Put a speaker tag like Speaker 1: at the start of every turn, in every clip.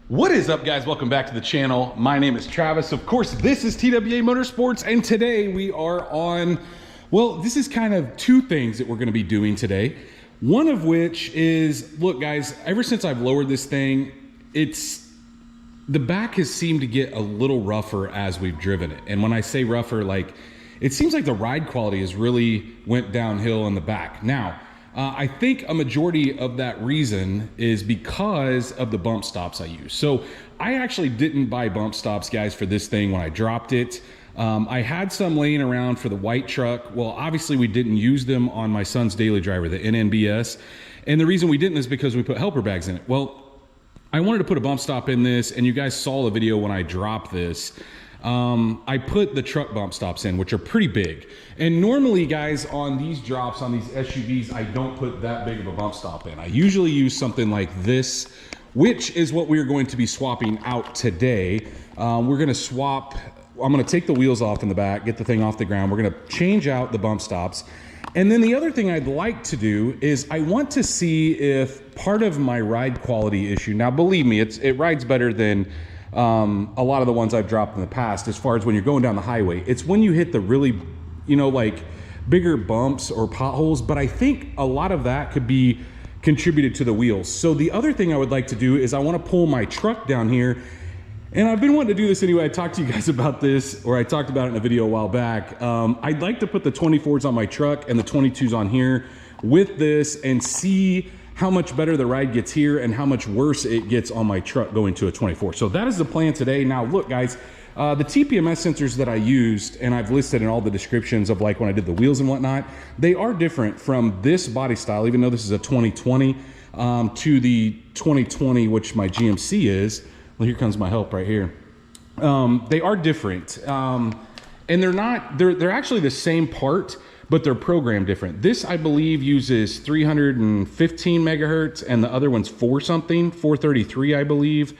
Speaker 1: What is up, guys? Welcome back to the channel. My name is Travis. Of course, this is TWA Motorsports, and today we are on, well, this is kind of two things that we're going to be doing today. One of which is, look guys, ever since I've lowered this thing, the back has seemed to get a little rougher as we've driven it. And when I say rougher, like, it seems like the ride quality has really went downhill in the back. Now, I think a majority of that reason is because of the bump stops I use. So I actually didn't buy bump stops, guys, for this thing when I dropped it. I had some laying around for the white truck. Well, obviously we didn't use them on my son's daily driver, the NNBS. And the reason we didn't is because we put helper bags in it. Well, I wanted to put a bump stop in this, and you guys saw the video when I dropped this. I put the truck bump stops in, which are pretty big. And normally, guys, on these drops, on these SUVs, I don't put that big of a bump stop in. I usually use something like this, which is what we're going to be swapping out today. We're gonna swap, I'm gonna take the wheels off in the back, get the thing off the ground. We're gonna change out the bump stops. And then the other thing I'd like to do is I want to see if part of my ride quality issue, now believe me, it rides better than a lot of the ones I've dropped in the past as far as when you're going down the highway. It's when you hit the really, you know, like bigger bumps or potholes, but I think a lot of that could be contributed to the wheels. So the other thing I would like to do is I want to pull my truck down here, and I've been wanting to do this anyway. I talked to you guys about this, or I talked about it in a video a while back. I'd like to put the 24s on my truck and the 22s on here with this and see how much better the ride gets here and how much worse it gets on my truck going to a 24. So that is the plan today. Now look, guys, the TPMS sensors that I used, and I've listed in all the descriptions of like when I did the wheels and whatnot, they are different from this body style, even though this is a 2020, to the 2020, which my GMC is. Well, here comes my help right here. They are different. And they're actually the same part, but they're programmed different. This, I believe, uses 315 megahertz, and the other one's 433, I believe.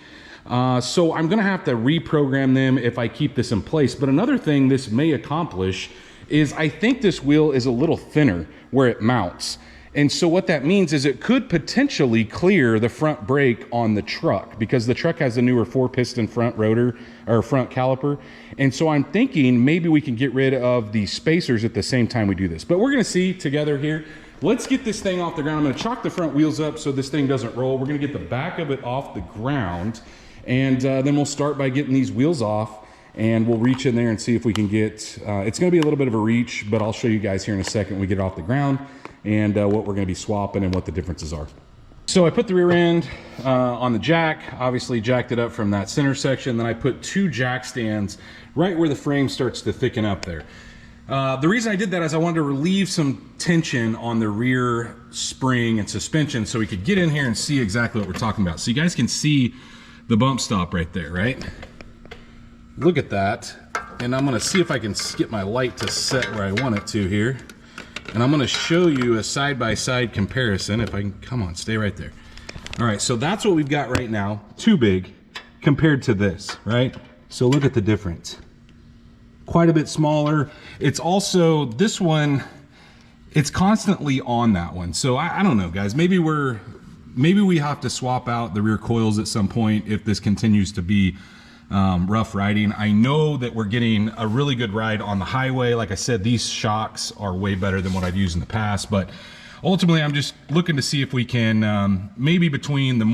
Speaker 1: So I'm gonna have to reprogram them if I keep this in place. But another thing this may accomplish is I think this wheel is a little thinner where it mounts. And so what that means is it could potentially clear the front brake on the truck, because the truck has a newer 4-piston front rotor or front caliper. And so I'm thinking maybe we can get rid of the spacers at the same time we do this. But we're gonna see together here. Let's get this thing off the ground. I'm gonna chalk the front wheels up so this thing doesn't roll. We're gonna get the back of it off the ground, and then we'll start by getting these wheels off, and we'll reach in there and see if we can get, it's gonna be a little bit of a reach, but I'll show you guys here in a second when we get it off the ground, and what we're gonna be swapping and what the differences are. So I put the rear end on the jack, obviously jacked it up from that center section. Then I put 2 jack stands right where the frame starts to thicken up there. The reason I did that is I wanted to relieve some tension on the rear spring and suspension so we could get in here and see exactly what we're talking about. So you guys can see the bump stop right there, right? Look at that. And I'm gonna see if I can get my light to set where I want it to here. And I'm gonna show you a side-by-side comparison. If I can, come on, stay right there. All right, so that's what we've got right now, too big, compared to this, right? So look at the difference. Quite a bit smaller. It's also, this one, it's constantly on that one. So I don't know, guys, maybe we have to swap out the rear coils at some point if this continues to be rough riding. I know that we're getting a really good ride on the highway. Like I said, these shocks are way better than what I've used in the past, but ultimately I'm just looking to see if we can, maybe between the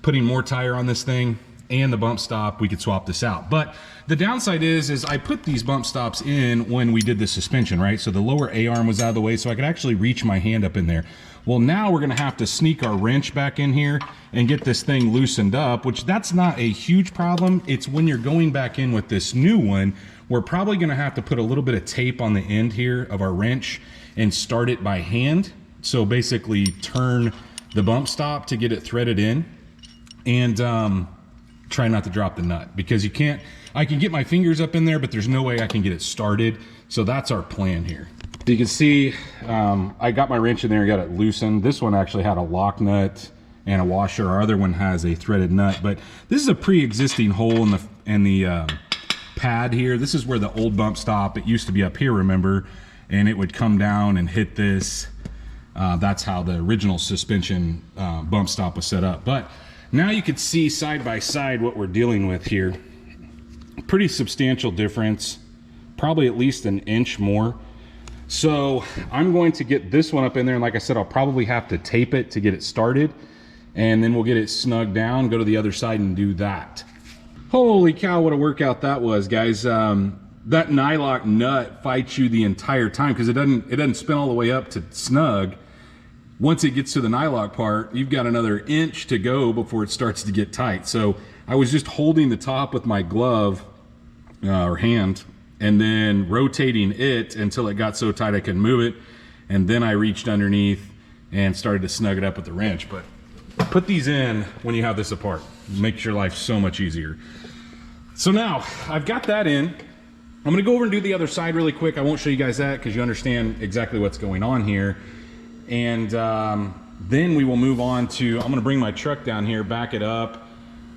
Speaker 1: putting more tire on this thing and the bump stop, we could swap this out. But the downside is I put these bump stops in when we did the suspension, right? So the lower A-arm was out of the way, so I could actually reach my hand up in there. Well, now we're gonna have to sneak our wrench back in here and get this thing loosened up, which that's not a huge problem. It's when you're going back in with this new one, we're probably gonna have to put a little bit of tape on the end here of our wrench and start it by hand. So basically turn the bump stop to get it threaded in, and try not to drop the nut, because you can't, I can get my fingers up in there, but there's no way I can get it started. So that's our plan here. So you can see, I got my wrench in there and got it loosened. This one actually had a lock nut and a washer. Our other one has a threaded nut, but this is a pre-existing hole in the pad here. This is where the old bump stop, it used to be up here, remember, and it would come down and hit this. That's how the original suspension bump stop was set up. But Now you could see side by side what we're dealing with here. Pretty substantial difference, probably at least an inch more. So I'm going to get this one up in there, and like I said, I'll probably have to tape it to get it started, and then we'll get it snugged down, go to the other side and do that. Holy cow, what a workout that was, guys. That nylock nut fights you the entire time because it doesn't spin all the way up to snug. Once it gets to the nylock part, you've got another inch to go before it starts to get tight. So I was just holding the top with my glove or hand, and then rotating it until it got so tight I couldn't move it. And then I reached underneath and started to snug it up with the wrench. But put these in when you have this apart. Makes your life so much easier. So now I've got that in. I'm gonna go over and do the other side really quick. I won't show you guys that because you understand exactly what's going on here. And then we will move on to, I'm gonna bring my truck down here, back it up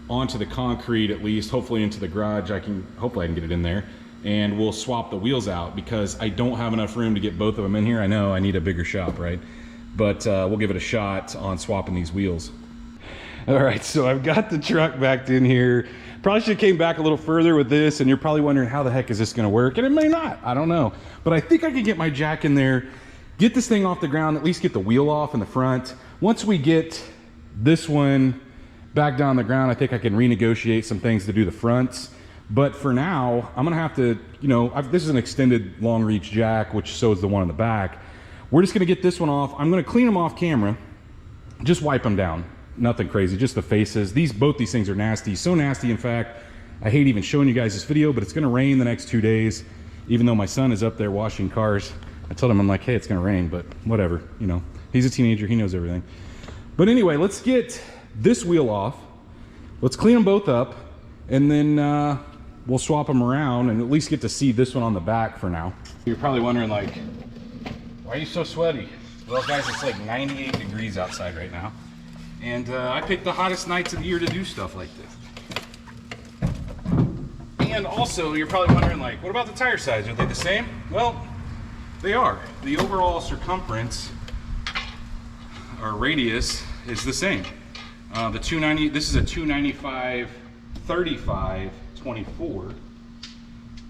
Speaker 1: onto the concrete at least, hopefully into the garage. Hopefully I can get it in there. And we'll swap the wheels out because I don't have enough room to get both of them in here. I know I need a bigger shop, right? But we'll give it a shot on swapping these wheels. All right, so I've got the truck backed in here. Probably should have came back a little further with this, and you're probably wondering how the heck is this gonna work? And it may not, I don't know. But I think I can get my jack in there, get this thing off the ground, at least get the wheel off in the front. Once we get this one back down the ground, I think I can renegotiate some things to do the fronts. But for now, I'm gonna have to, this is an extended long reach jack, which so is the one in the back. We're just gonna get this one off. I'm gonna clean them off camera, just wipe them down. Nothing crazy, just the faces. Both these things are nasty, so nasty in fact, I hate even showing you guys this video, but it's gonna rain the next 2 days. Even though my son is up there washing cars, I told him, I'm like, hey, it's gonna rain, but whatever, he's a teenager, he knows everything. But anyway, let's get this wheel off. Let's clean them both up, and then we'll swap them around and at least get to see this one on the back for now. You're probably wondering, like, why are you so sweaty? Well, guys, it's like 98 degrees outside right now. And I picked the hottest nights of the year to do stuff like this. And also, you're probably wondering, like, what about the tire size? Are they the same? Well, they are. The overall circumference, or radius, is the same. The 290, this is a 295 35 24.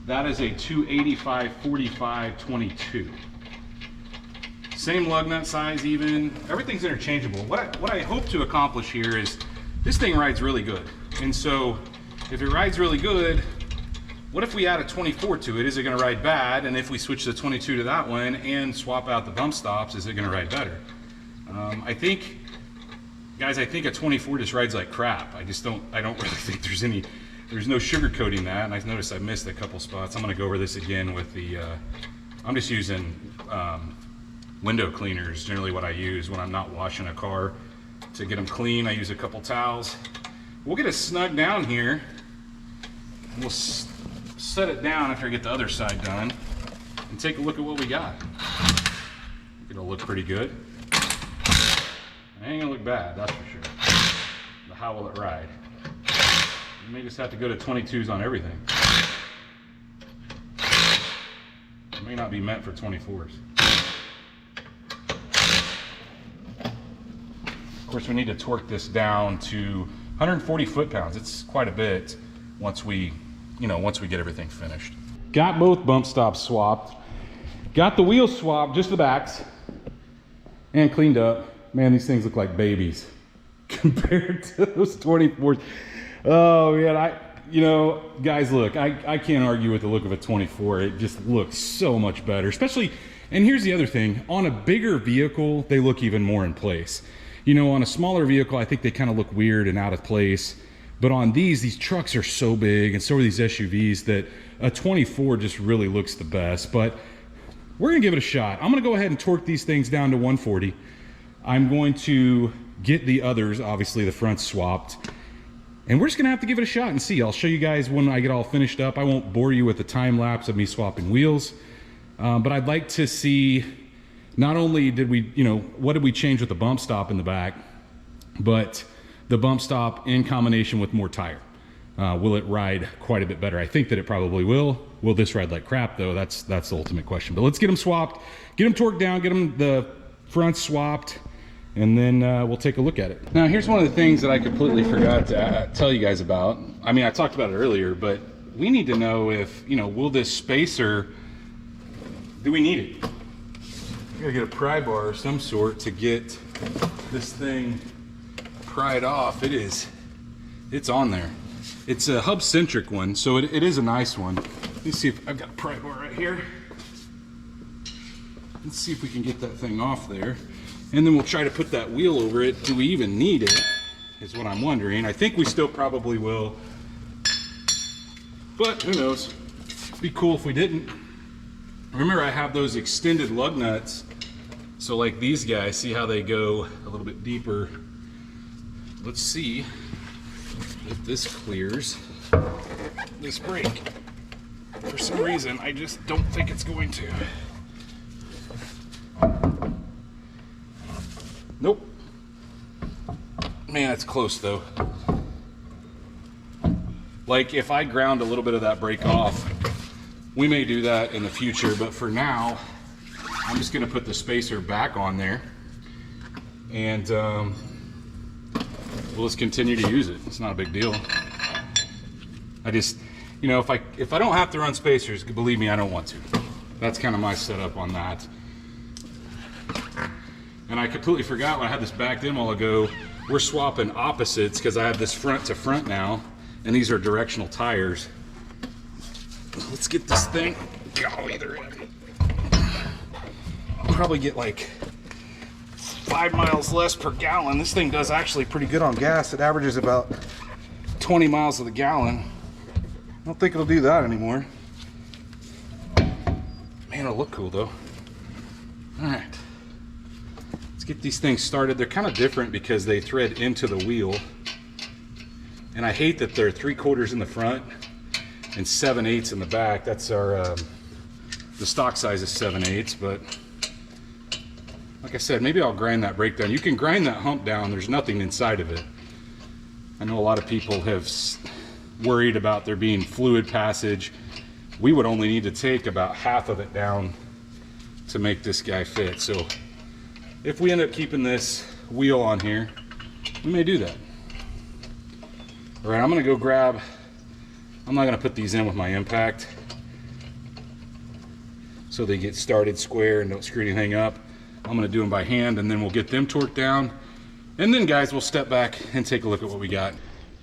Speaker 1: That is a 285 45 22. Same lug nut size even, everything's interchangeable. What I hope to accomplish here is, this thing rides really good. And so, if it rides really good, what if we add a 24 to it? Is it gonna ride bad? And if we switch the 22 to that one and swap out the bump stops, is it gonna ride better? I think a 24 just rides like crap. I don't really think there's no sugarcoating that. And I've noticed I missed a couple spots. I'm gonna go over this again with the, I'm just using, window cleaners, generally what I use when I'm not washing a car. To get them clean, I use a couple towels. We'll get it snug down here. And we'll set it down after I get the other side done and take a look at what we got. It'll look pretty good. It ain't gonna look bad, that's for sure. But how will it ride? You may just have to go to 22s on everything. It may not be meant for 24s. Of course, we need to torque this down to 140 foot-pounds. It's quite a bit once we get everything finished. Got both bump stops swapped. Got the wheels swapped, just the backs, and cleaned up. Man, these things look like babies compared to those 24s. Oh man, guys, look, I can't argue with the look of a 24. It just looks so much better, especially, and here's the other thing, on a bigger vehicle, they look even more in place. On a smaller vehicle, I think they kind of look weird and out of place. But on these trucks are so big, and so are these SUVs, that a 24 just really looks the best. But we're gonna give it a shot. I'm gonna go ahead and torque these things down to 140. I'm going to get the others, obviously the fronts swapped. And we're just gonna have to give it a shot and see. I'll show you guys when I get all finished up. I won't bore you with the time lapse of me swapping wheels. But I'd like to see, not only did we, what did we change with the bump stop in the back, but the bump stop in combination with more tire. Will it ride quite a bit better? I think that it probably will. Will this ride like crap though? That's the ultimate question. But let's get them swapped, get them torqued down, get them the fronts swapped, and then we'll take a look at it. Now, here's one of the things that I completely forgot to tell you guys about. I mean, I talked about it earlier, but we need to know if, you know, will this spacer, do we need it? We gotta get a pry bar of some sort to get this thing pried off. It's on there. It's a hub-centric one, so it is a nice one. Let me see if I've got a pry bar right here. Let's see if we can get that thing off there. And then we'll try to put that wheel over it. Do we even need it, is what I'm wondering. I think we still probably will, but who knows? It'd be cool if we didn't. Remember, I have those extended lug nuts. So like these guys, see how they go a little bit deeper. Let's see if this clears this brake. For some reason, I just don't think it's going to. Nope. Man, it's close though. Like if I ground a little bit of that brake off, we may do that in the future, but for now, I'm just gonna put the spacer back on there and we'll just continue to use it. It's not a big deal. I just, you know, if I don't have to run spacers, believe me, I don't want to. That's kind of my setup on that. And I completely forgot when I had this backed in a while ago, we're swapping opposites because I have this front to front now, and these are directional tires. Let's get this thing, golly, they're heavy. I'll probably get like 5 miles less per gallon. This thing does actually pretty good on gas. It averages about 20 miles to the gallon. I don't think it'll do that anymore. Man, it'll look cool though. All right. Let's get these things started. They're kind of different because they thread into the wheel. And I hate that they're 3/4 in the front and 7/8 in the back. That's our, the stock size is 7/8, but like I said, maybe I'll grind that brake down. You can grind that hump down. There's nothing inside of it. I know a lot of people have worried about there being fluid passage. We would only need to take about half of it down to make this guy fit. So if we end up keeping this wheel on here, we may do that. All right, I'm gonna go grab, I'm not gonna put these in with my impact so they get started square and don't screw anything up. I'm gonna do them by hand and then we'll get them torqued down. And then guys, we'll step back and take a look at what we got.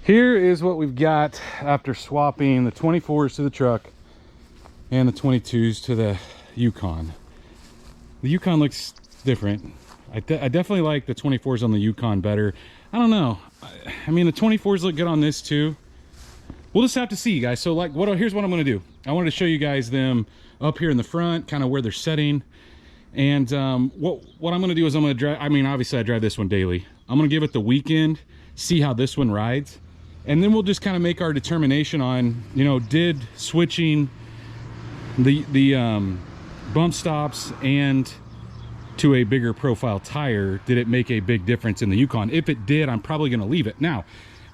Speaker 1: Here is what we've got after swapping the 24s to the truck and the 22s to the Yukon. The Yukon looks different. I definitely like the 24s on the Yukon better. I don't know. I mean, the 24s look good on this too. We'll just have to see, guys. So like, here's what I'm gonna do. I wanted to show you guys them up here in the front, kind of where they're setting. And what I'm gonna do is I'm gonna drive, I mean, obviously I drive this one daily. I'm gonna give it the weekend, see how this one rides. And then we'll just kind of make our determination on, you know, did switching the bump stops and to a bigger profile tire, did it make a big difference in the Yukon? If it did, I'm probably gonna leave it. Now,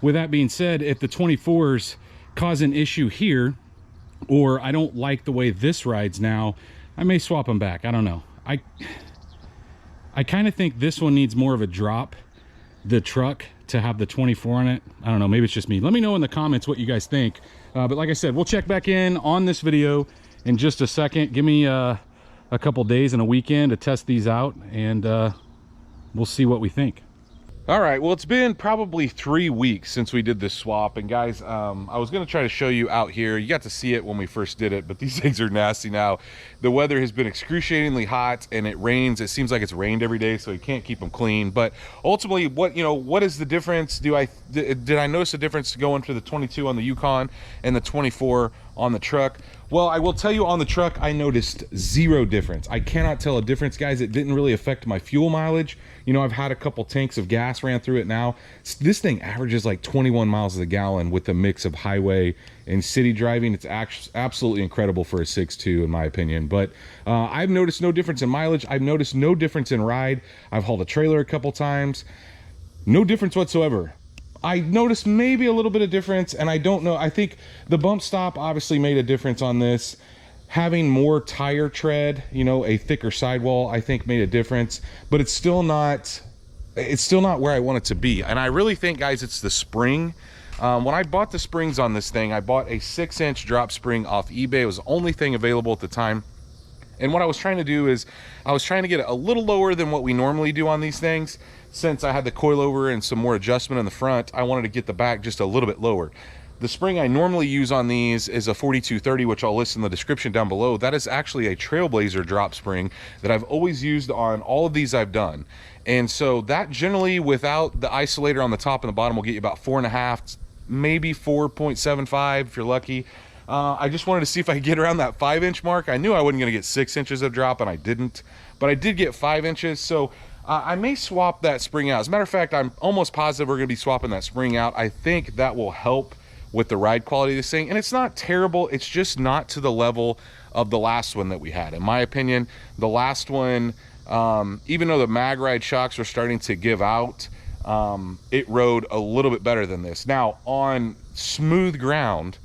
Speaker 1: with that being said, if the 24s cause an issue here, or I don't like the way this rides now, I may swap them back. I don't know. I kind of think this one needs more of a drop, the truck, to have the 24 on it. I don't know, maybe it's just me. Let me know in the comments what you guys think. But like I said, we'll check back in on this video in just a second. Give me a couple days and a weekend to test these out, and we'll see what we think. All right, well, it's been probably 3 weeks since we did this swap, and guys, I was gonna try to show you out here. You got to see it when we first did it, but these things are nasty now. The weather has been excruciatingly hot, and it rains. It seems like it's rained every day, so you can't keep them clean. But ultimately, what is the difference? Did I notice a difference going to the 22 on the Yukon and the 24 on the truck? Well, I will tell you, on the truck, I noticed zero difference. I cannot tell a difference, guys. It didn't really affect my fuel mileage. You know, I've had a couple tanks of gas ran through it now. This thing averages like 21 miles a gallon with a mix of highway and city driving. It's absolutely incredible for a 6.2 in my opinion. But I've noticed no difference in mileage. I've noticed no difference in ride. I've hauled a trailer a couple times. No difference whatsoever. I noticed maybe a little bit of difference, and I don't know. I think the bump stop obviously made a difference on this. Having more tire tread, you know, a thicker sidewall, I think made a difference, but it's still not it's still not where I want it to be. And I really think, guys, it's the spring. When I bought the springs on this thing, I bought a 6-inch drop spring off eBay. It was the only thing available at the time. And what I was trying to do is I was trying to get it a little lower than what we normally do on these things. Since I had the coilover and some more adjustment in the front, I wanted to get the back just a little bit lower. The spring I normally use on these is a 4230, which I'll list in the description down below. That is actually a Trailblazer drop spring that I've always used on all of these I've done. And so that generally, without the isolator on the top and the bottom, will get you about 4.5, maybe 4.75 if you're lucky. I just wanted to see if I could get around that 5-inch mark. I knew I wasn't going to get 6 inches of drop, and I didn't, but I did get 5 inches. So I may swap that spring out. As a matter of fact, I'm almost positive we're going to be swapping that spring out. I think that will help with the ride quality of this thing. And it's not terrible. It's just not to the level of the last one that we had. In my opinion, the last one, even though the mag ride shocks were starting to give out, it rode a little bit better than this. Now, on smooth ground,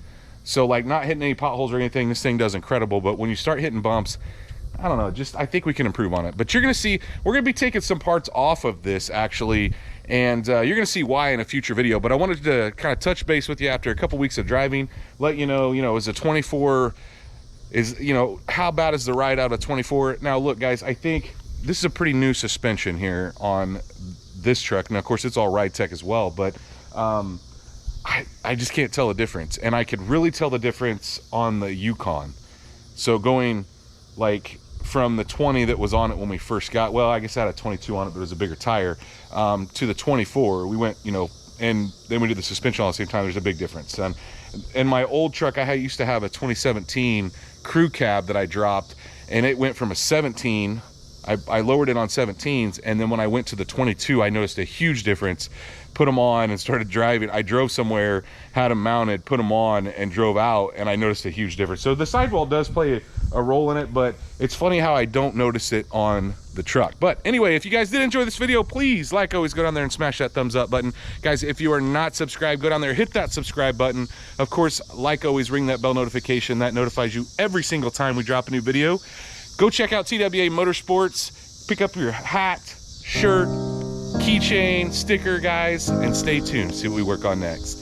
Speaker 1: so like not hitting any potholes or anything, this thing does incredible. But when you start hitting bumps, I don't know, just I think we can improve on it. But you're gonna see, we're gonna be taking some parts off of this actually, and you're gonna see why in a future video. But I wanted to kind of touch base with you after a couple weeks of driving, let you know, is a 24, how bad is the ride out of 24? Now look, guys, I think this is a pretty new suspension here on this truck. Now, of course, it's all Ridetech as well, but I just can't tell the difference. And I could really tell the difference on the Yukon. So going like from the 20 that was on it when we first got, well, I guess I had a 22 on it, but it was a bigger tire, to the 24, we went, and then we did the suspension all at the same time. There's a big difference. In my old truck, I used to have a 2017 crew cab that I dropped, and it went from a 17, I lowered it on 17s, and then when I went to the 22, I noticed a huge difference. Put them on and started driving. I drove somewhere, had them mounted, put them on, and drove out, and I noticed a huge difference. So the sidewall does play a role in it, but it's funny how I don't notice it on the truck. But anyway, if you guys did enjoy this video, please, like always, go down there and smash that thumbs up button. Guys, if you are not subscribed, go down there, hit that subscribe button. Of course, like always, ring that bell notification. That notifies you every single time we drop a new video. Go check out TWA Motorsports. Pick up your hat, shirt, keychain, sticker, guys, and stay tuned. See what we work on next.